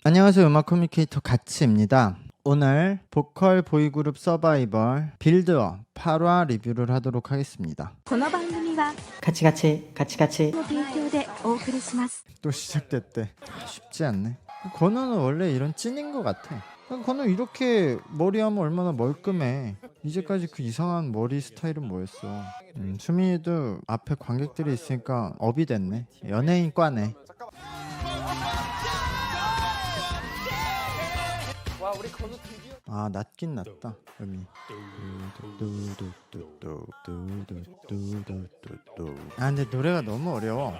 안녕하세요. 음악 커뮤니케이터 가치입니다. 오늘 보컬 보이그룹 서바이벌 빌드업 8화 리뷰를 하도록 하겠습니다. この番組はカチカチカチカチの提供でお送りします。 또 시작됐대. 쉽지 않네. 건우는 원래 이런 찐인 것 같아. 건우 이렇게 머리하면 얼마나 멀끔해. 이제까지 그 이상한 머리 스타일은 뭐였어. 수민이도 앞에 관객들이 있으니까 업이 됐네. 연예인 과네. 와 우리 건우 드디어 아 낮긴 낮다 음이. 아 근데 노래가 너무 어려워.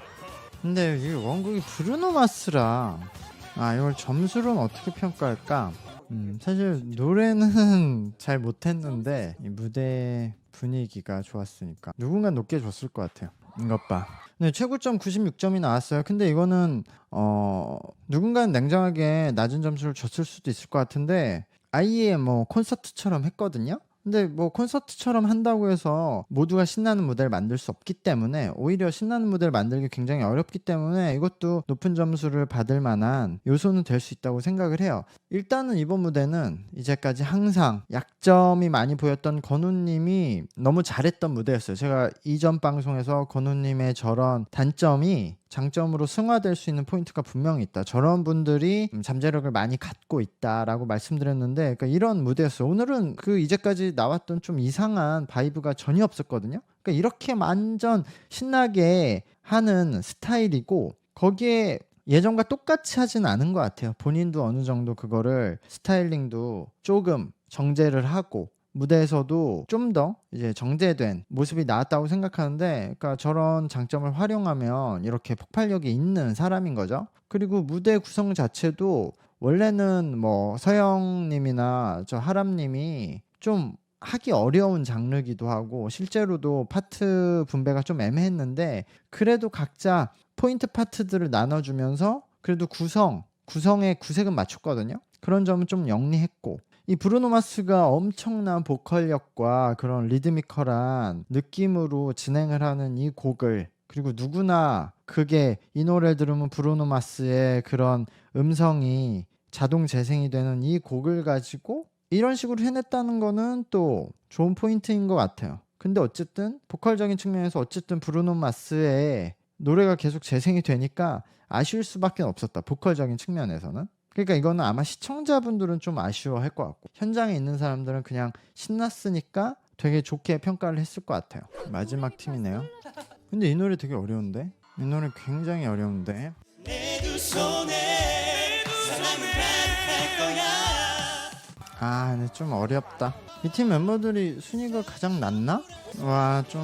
근데 이 원곡이 브루노 마스라. 아 이걸 점수로는 어떻게 평가할까? 사실 노래는 잘 못했는데 이 무대 분위기가 좋았으니까 누군가 높게 줬을 것 같아요. 이것 봐. 네, 최고점 96점이 나왔어요. 근데 이거는 누군가는 냉정하게 낮은 점수를 줬을 수도 있을 것 같은데 아예 뭐 콘서트처럼 했거든요. 근데 뭐 콘서트처럼 한다고 해서 모두가 신나는 무대를 만들 수 없기 때문에 오히려 신나는 무대를 만들기 굉장히 어렵기 때문에 이것도 높은 점수를 받을 만한 요소는 될 수 있다고 생각을 해요. 일단은 이번 무대는 이제까지 항상 약점이 많이 보였던 건우님이 너무 잘했던 무대였어요. 제가 이전 방송에서 건우님의 저런 단점이 장점으로 승화될 수 있는 포인트가 분명히 있다. 저런 분들이 잠재력을 많이 갖고 있다라고 말씀드렸는데 그러니까 이런 무대였어요. 오늘은 그 이제까지 나왔던 좀 이상한 바이브가 전혀 없었거든요. 그러니까 이렇게 완전 신나게 하는 스타일이고 거기에 예전과 똑같이 하진 않은 것 같아요. 본인도 어느 정도 그거를 스타일링도 조금 정제를 하고 무대에서도 좀 더 이제 정제된 모습이 나왔다고 생각하는데 그러니까 저런 장점을 활용하면 이렇게 폭발력이 있는 사람인 거죠. 그리고 무대 구성 자체도 원래는 뭐 서영님이나 저 하람님이 좀 하기 어려운 장르기도 하고 실제로도 파트 분배가 좀 애매했는데 그래도 각자 포인트 파트들을 나눠주면서 그래도 구성의 구색은 맞췄거든요. 그런 점은 좀 영리했고 이 브루노 마스가 엄청난 보컬력과 그런 리드미컬한 느낌으로 진행을 하는 이 곡을 그리고 누구나 그게 이 노래를 들으면 브루노 마스의 그런 음성이 자동 재생이 되는 이 곡을 가지고 이런 식으로 해냈다는 거는 또 좋은 포인트인 것 같아요. 근데 어쨌든 보컬적인 측면에서 어쨌든 브루노 마스의 노래가 계속 재생이 되니까 아쉬울 수밖에 없었다. 보컬적인 측면에서는. 그러니까 이거는 아마 시청자분들은 좀 아쉬워할 것 같고 현장에 있는 사람들은 그냥 신났으니까 되게 좋게 평가를 했을 것 같아요. 마지막 팀이네요. 근데 이 노래 되게 어려운데? 이 노래 굉장히 어려운데? 아 근데 좀 어렵다. 이 팀 멤버들이 순위가 가장 낮나? 와 좀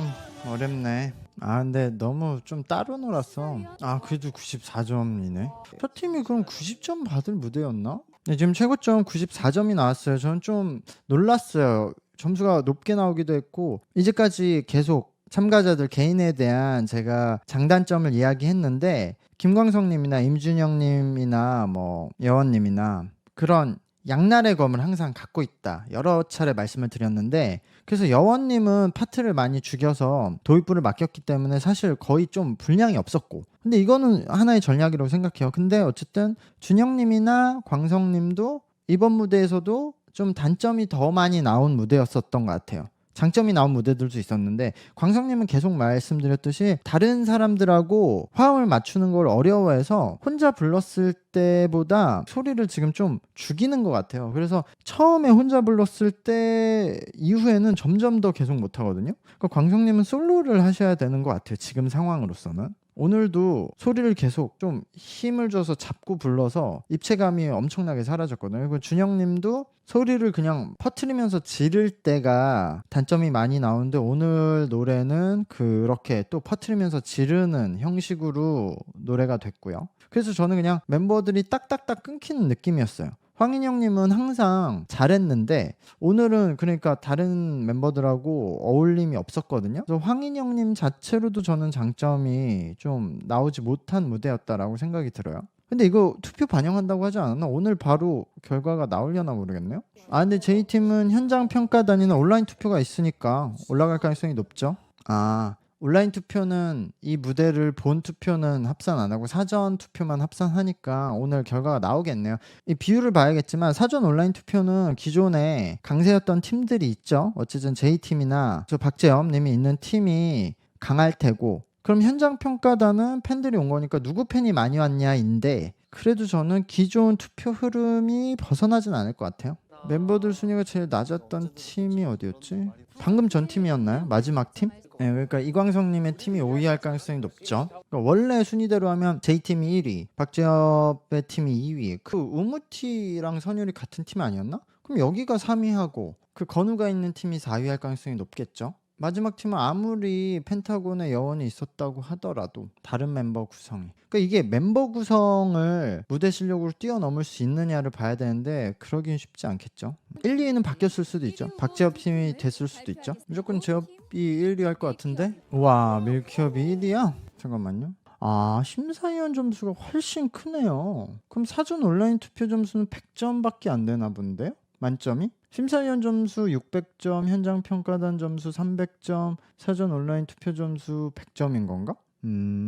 어렵네. 아 근데 너무 좀 따로 놀았어. 아 그래도 94점이네. 저 팀이 그럼 90점 받을 무대였나? 네, 지금 최고점 94점이 나왔어요. 저는 좀 놀랐어요. 점수가 높게 나오기도 했고 이제까지 계속 참가자들 개인에 대한 제가 장단점을 이야기했는데 김광석님이나 임준영님이나 뭐 여원님이나 그런 양날의 검을 항상 갖고 있다. 여러 차례 말씀을 드렸는데 그래서 여원님은 파트를 많이 죽여서 도입부를 맡겼기 때문에 사실 거의 좀 분량이 없었고 근데 이거는 하나의 전략이라고 생각해요. 근데 어쨌든 준영님이나 광성님도 이번 무대에서도 좀 단점이 더 많이 나온 무대였었던 것 같아요. 장점이 나온 무대들도 있었는데 광석님은 계속 말씀드렸듯이 다른 사람들하고 화음을 맞추는 걸 어려워해서 혼자 불렀을 때보다 소리를 지금 좀 죽이는 것 같아요. 그래서 처음에 혼자 불렀을 때 이후에는 점점 더 계속 못하거든요. 그러니까 광석님은 솔로를 하셔야 되는 것 같아요. 지금 상황으로서는. 오늘도 소리를 계속 좀 힘을 줘서 잡고 불러서 입체감이 엄청나게 사라졌거든요. 그리고 준영님도 소리를 그냥 퍼트리면서 지를 때가 단점이 많이 나오는데 오늘 노래는 그렇게 또 퍼트리면서 지르는 형식으로 노래가 됐고요. 그래서 저는 그냥 멤버들이 딱딱딱 끊기는 느낌이었어요. 황인영님은 항상 잘했는데 오늘은 그러니까 다른 멤버들하고 어울림이 없었거든요. 그래서 황인영님 자체로도 저는 장점이 좀 나오지 못한 무대였다라고 생각이 들어요. 근데 이거 투표 반영한다고 하지 않았나? 오늘 바로 결과가 나오려나 모르겠네요. 아 근데 J팀은 현장 평가단이나 온라인 투표가 있으니까 올라갈 가능성이 높죠. 아 온라인 투표는 이 무대를 본 투표는 합산 안 하고 사전 투표만 합산하니까 오늘 결과가 나오겠네요. 이 비율을 봐야겠지만 사전 온라인 투표는 기존에 강세였던 팀들이 있죠. 어쨌든 J팀이나 저 박재엽 님이 있는 팀이 강할 테고, 그럼 현장 평가단은 팬들이 온 거니까 누구 팬이 많이 왔냐인데, 그래도 저는 기존 투표 흐름이 벗어나진 않을 것 같아요. 멤버들 순위가 제일 낮았던 팀이 어디였지? 방금 전 팀이었나요? 마지막 팀? 네, 그러니까 이광성님의 팀이 5위 할 가능성이 높죠. 그러니까 원래 순위대로 하면 J팀이 1위, 박재엽의 팀이 2위. 그 우무티랑 선율이 같은 팀 아니었나? 그럼 여기가 3위하고 그 건우가 있는 팀이 4위 할 가능성이 높겠죠. 마지막 팀은 아무리 펜타곤의 여원이 있었다고 하더라도 다른 멤버 구성이, 그러니까 이게 멤버 구성을 무대 실력으로 뛰어넘을 수 있느냐를 봐야 되는데 그러긴 쉽지 않겠죠. 1, 2위는 바뀌었을 수도 있죠. 박재엽 팀이 됐을 수도 있죠. 무조건 재엽이 1위 할 것 같은데. 와, 밀키업이 1위야? 잠깐만요. 아, 심사위원 점수가 훨씬 크네요. 그럼 사전 온라인 투표 점수는 100점밖에 안 되나 본데요? 만점이? 심사위원 점수 600점, 현장 평가단 점수 300점, 사전 온라인 투표 점수 100점인 건가?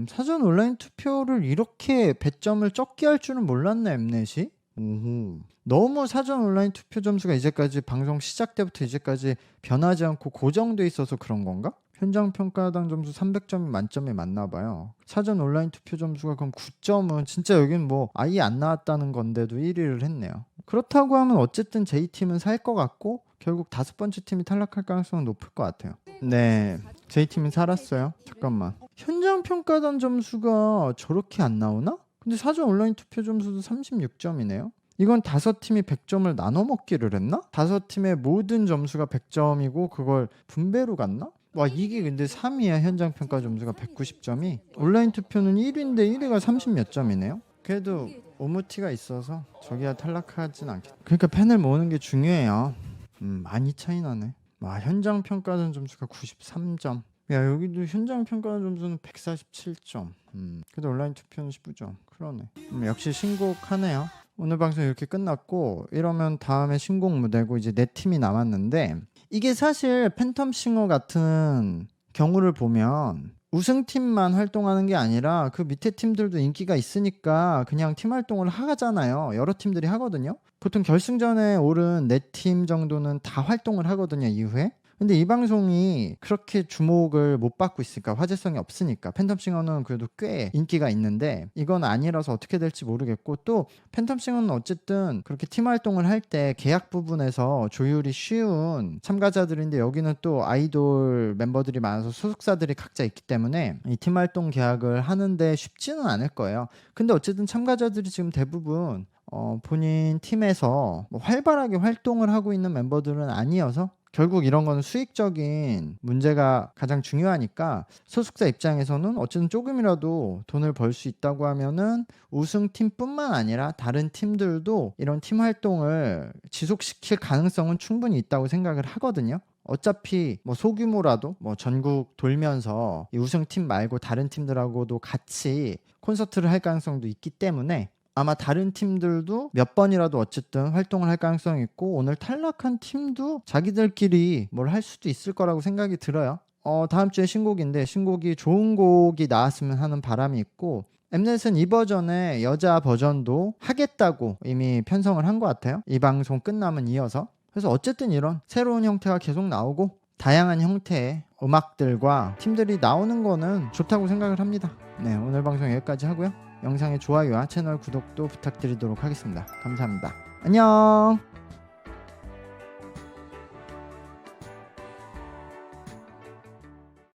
사전 온라인 투표를 이렇게 배점을 적게 할 줄은 몰랐네, 엠넷이. 오호. 너무 사전 온라인 투표 점수가 이제까지 방송 시작 때부터 이제까지 변하지 않고 고정돼 있어서 그런 건가? 현장 평가당 점수 300점이 만점에 맞나 봐요. 사전 온라인 투표 점수가 그럼 9점은 진짜 여긴 뭐 아예 안 나왔다는 건데도 1위를 했네요. 그렇다고 하면 어쨌든 J팀은 살 것 같고 결국 5번째 팀이 탈락할 가능성은 높을 것 같아요. 네, J팀이 살았어요. 잠깐만, 현장 평가단 점수가 저렇게 안 나오나? 근데 사전 온라인 투표 점수도 36점이네요. 이건 5팀이 100점을 나눠 먹기를 했나? 5팀의 모든 점수가 100점이고 그걸 분배로 갔나? 와, 이게 근데 3위야. 현장 평가 점수가 190점이. 온라인 투표는 1위인데 1위가 30몇 점이네요. 그래도 오무티가 있어서 저기야 탈락하진 않겠다. 그러니까 팬을 모으는 게 중요해요. 많이 차이 나네. 와, 현장 평가전 점수가 93점. 야, 여기도 현장 평가전 점수는 147점. 근데 온라인 투표는 19점. 그러네. 역시 신곡하네요. 오늘 방송 이렇게 끝났고, 이러면 다음에 신곡 무대고 이제 4팀이 남았는데, 이게 사실 팬텀싱어 같은 경우를 보면 우승팀만 활동하는 게 아니라 그 밑에 팀들도 인기가 있으니까 그냥 팀 활동을 하잖아요. 여러 팀들이 하거든요. 보통 결승전에 오른 4팀 정도는 다 활동을 하거든요, 이후에. 근데 이 방송이 그렇게 주목을 못 받고 있으니까, 화제성이 없으니까. 팬텀싱어는 그래도 꽤 인기가 있는데 이건 아니라서 어떻게 될지 모르겠고, 또 팬텀싱어는 어쨌든 그렇게 팀 활동을 할 때 계약 부분에서 조율이 쉬운 참가자들인데, 여기는 또 아이돌 멤버들이 많아서 소속사들이 각자 있기 때문에 이 팀 활동 계약을 하는데 쉽지는 않을 거예요. 근데 어쨌든 참가자들이 지금 대부분 본인 팀에서 뭐 활발하게 활동을 하고 있는 멤버들은 아니어서 결국 이런 거는 수익적인 문제가 가장 중요하니까, 소속사 입장에서는 어쨌든 조금이라도 돈을 벌 수 있다고 하면은 우승팀뿐만 아니라 다른 팀들도 이런 팀 활동을 지속시킬 가능성은 충분히 있다고 생각을 하거든요. 어차피 뭐 소규모라도 뭐 전국 돌면서 이 우승팀 말고 다른 팀들하고도 같이 콘서트를 할 가능성도 있기 때문에 아마 다른 팀들도 몇 번이라도 어쨌든 활동을 할 가능성이 있고, 오늘 탈락한 팀도 자기들끼리 뭘 할 수도 있을 거라고 생각이 들어요. 다음 주에 신곡인데 신곡이 좋은 곡이 나왔으면 하는 바람이 있고, 엠넷은 이 버전에 여자 버전도 하겠다고 이미 편성을 한 것 같아요. 이 방송 끝나면 이어서. 그래서 어쨌든 이런 새로운 형태가 계속 나오고 다양한 형태의 음악들과 팀들이 나오는 거는 좋다고 생각을 합니다. 네, 오늘 방송 여기까지 하고요. 영상의 좋아요와 채널 구독도 부탁드리도록 하겠습니다. 감사합니다. 안녕.